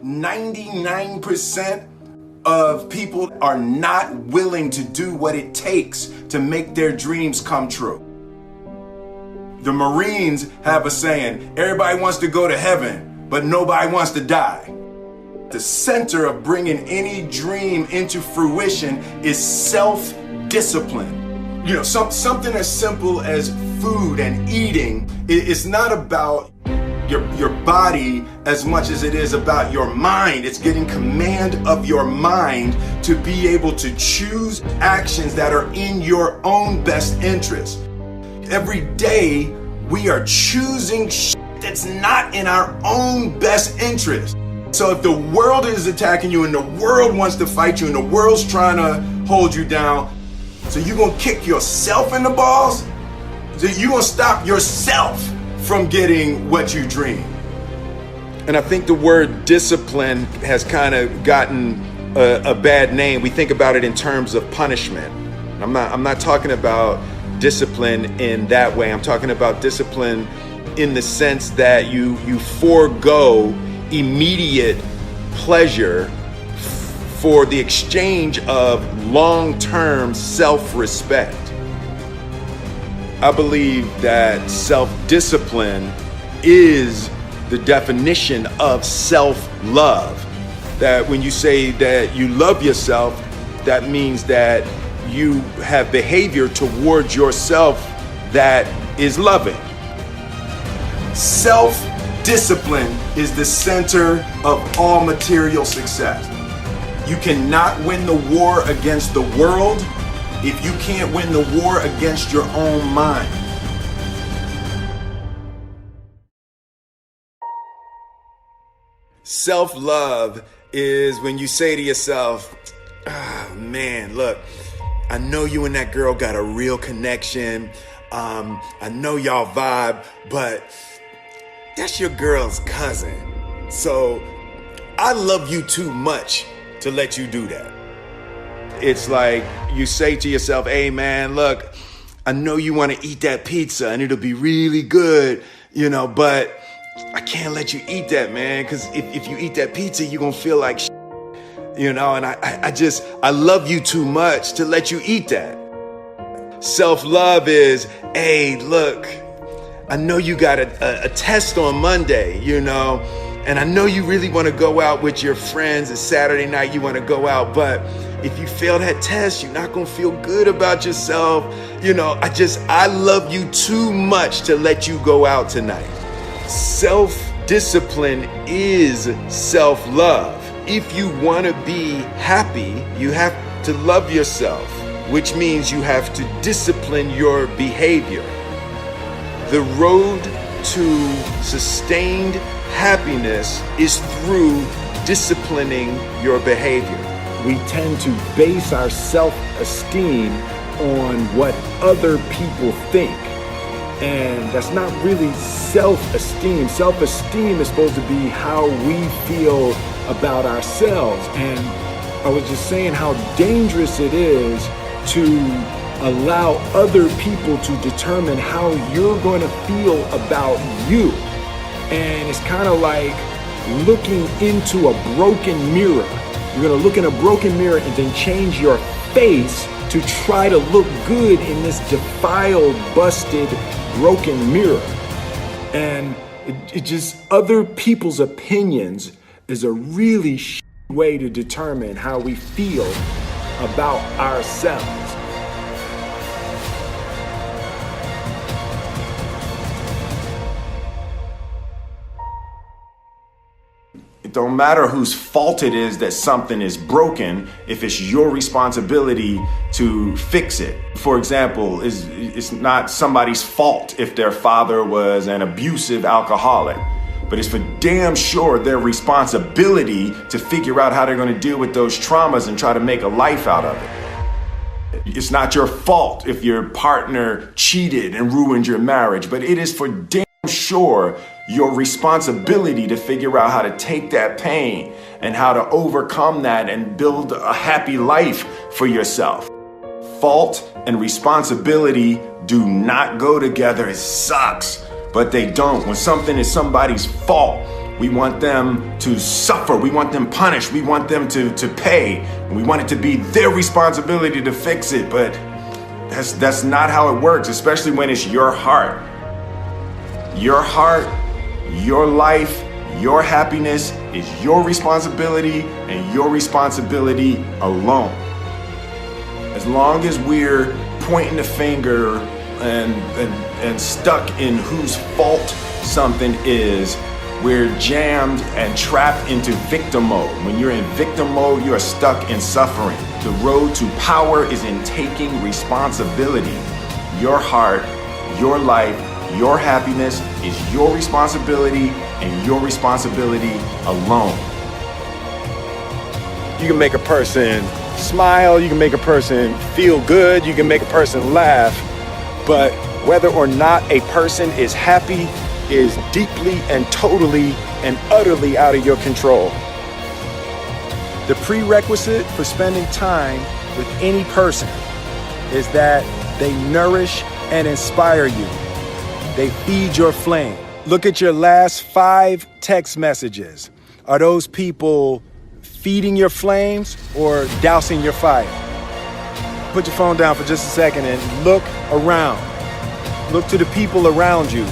99% of people are not willing to do what it takes to make their dreams come true. The Marines have a saying, everybody wants to go to heaven, but nobody wants to die. The center of bringing any dream into fruition is self-discipline. You know, something as simple as food and eating. It's not about your body as much as it is about your mind. It's getting command of your mind to be able to choose actions that are in your own best interest. Every day we are choosing that's not in our own best interest. So if the world is attacking you and the world wants to fight you and the world's trying to hold you down, so you're gonna kick yourself in the balls? So you're gonna stop yourself from getting what you dream. And I think the word discipline has kind of gotten a bad name. We think about it in terms of punishment. I'm not talking about discipline in that way. I'm talking about discipline in the sense that you forego immediate pleasure for the exchange of long-term self-respect. I believe that self-discipline is the definition of self-love. That when you say that you love yourself, that means that you have behavior towards yourself that is loving. Self-discipline is the center of all material success. You cannot win the war against the world if you can't win the war against your own mind. Self-love is when you say to yourself, oh man, look, I know you and that girl got a real connection. I know y'all vibe, but that's your girl's cousin. So I love you too much to let you do that. It's like you say to yourself, hey man, look, I know you want to eat that pizza and it'll be really good, you know, but I can't let you eat that, man, because if you eat that pizza, you're going to feel like shit, you know, and I love you too much to let you eat that. Self-love is, hey, look, I know you got a test on Monday, you know, and I know you really want to go out with your friends. It's Saturday night, you want to go out, but if you fail that test, you're not going to feel good about yourself. You know, I love you too much to let you go out tonight. Self-discipline is self-love. If you want to be happy, you have to love yourself, which means you have to discipline your behavior. The road to sustained happiness is through disciplining your behavior. We tend to base our self-esteem on what other people think. And that's not really self-esteem. Self-esteem is supposed to be how we feel about ourselves. And I was just saying how dangerous it is to allow other people to determine how you're going to feel about you. And it's kind of like looking into a broken mirror. You're going to look in a broken mirror and then change your face to try to look good in this defiled, busted, broken mirror. And it just, other people's opinions is a really way to determine how we feel about ourselves. It don't matter whose fault it is that something is broken if it's your responsibility to fix it. For example, it's not somebody's fault if their father was an abusive alcoholic, but it's for damn sure their responsibility to figure out how they're going to deal with those traumas and try to make a life out of it. It's not your fault if your partner cheated and ruined your marriage, but it is for damn sure your responsibility to figure out how to take that pain and how to overcome that and build a happy life for yourself. Fault and responsibility do not go together. It sucks, but they don't. When something is somebody's fault, We want them to suffer. We want them punished. We want them to pay. And we want it to be their responsibility to fix it. But that's not how it works, especially when it's your heart. Your heart, your life, your happiness is your responsibility and your responsibility alone. As long as we're pointing the finger and stuck in whose fault something is, we're jammed and trapped into victim mode. When you're in victim mode, you are stuck in suffering. The road to power is in taking responsibility. Your heart, your life, your happiness is your responsibility and your responsibility alone. You can make a person smile, you can make a person feel good, you can make a person laugh, but whether or not a person is happy is deeply and totally and utterly out of your control. The prerequisite for spending time with any person is that they nourish and inspire you. They feed your flame. Look at your last 5 text messages. Are those people feeding your flames or dousing your fire? Put your phone down for just a second and look around. Look to the people around you.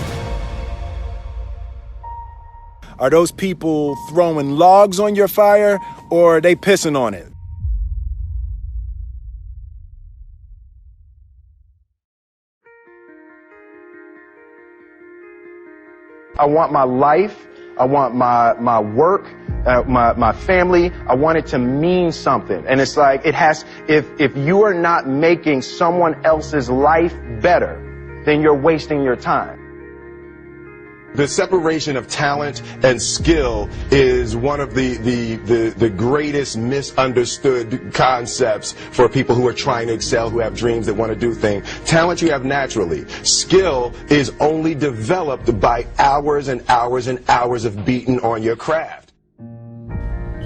Are those people throwing logs on your fire or are they pissing on it? I want my life, I want my work, my family, I want it to mean something. And it's like, if you are not making someone else's life better, then you're wasting your time. The separation of talent and skill is one of the greatest misunderstood concepts for people who are trying to excel, who have dreams, that want to do things. Talent you have naturally. Skill is only developed by hours and hours and hours of beating on your craft.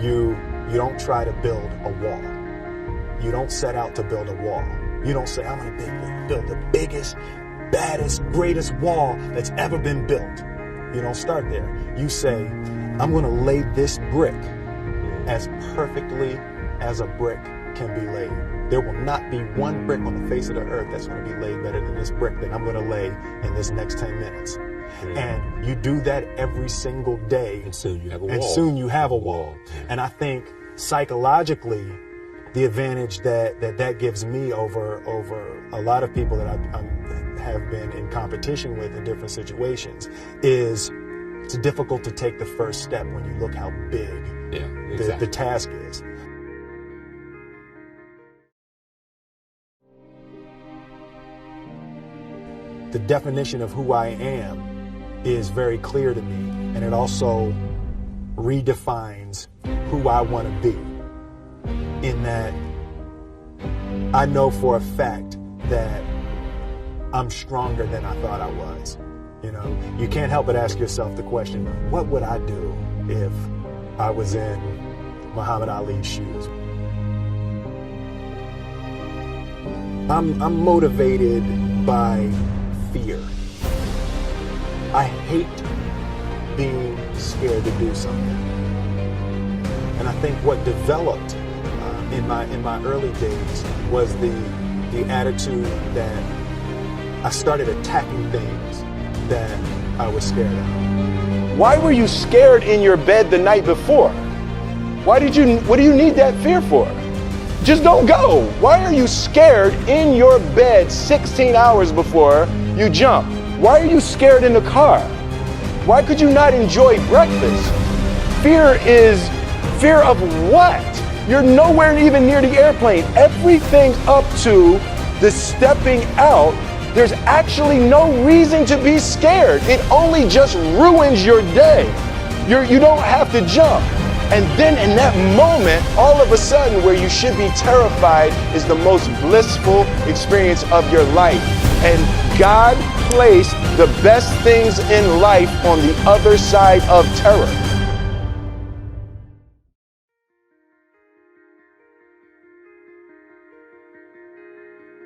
You don't try to build a wall. You don't set out to build a wall. You don't say, I'm going to build the biggest, baddest, greatest wall that's ever been built. You don't start there. You say, I'm going to lay this brick as perfectly as a brick can be laid. There will not be one brick on the face of the earth that's going to be laid better than this brick that I'm going to lay in this next 10 minutes. And you do that every single day. And soon you have a wall. And soon you have a wall. And I think psychologically, the advantage that gives me over a lot of people that I have been in competition with in different situations is it's difficult to take the first step when you look how big the task is. The definition of who I am is very clear to me, and it also redefines who I want to be, in that I know for a fact that I'm stronger than I thought I was. You know, you can't help but ask yourself the question, what would I do if I was in Muhammad Ali's shoes? I'm motivated by fear. I hate being scared to do something. And I think what developed in my early days was the attitude that I started attacking things that I was scared of. Why were you scared in your bed the night before? What do you need that fear for? Just don't go. Why are you scared in your bed 16 hours before you jump? Why are you scared in the car? Why could you not enjoy breakfast? Fear of what? You're nowhere even near the airplane. Everything up to the stepping out, there's actually no reason to be scared. It only just ruins your day. You don't have to jump. And then in that moment, all of a sudden, where you should be terrified is the most blissful experience of your life. And God placed the best things in life on the other side of terror.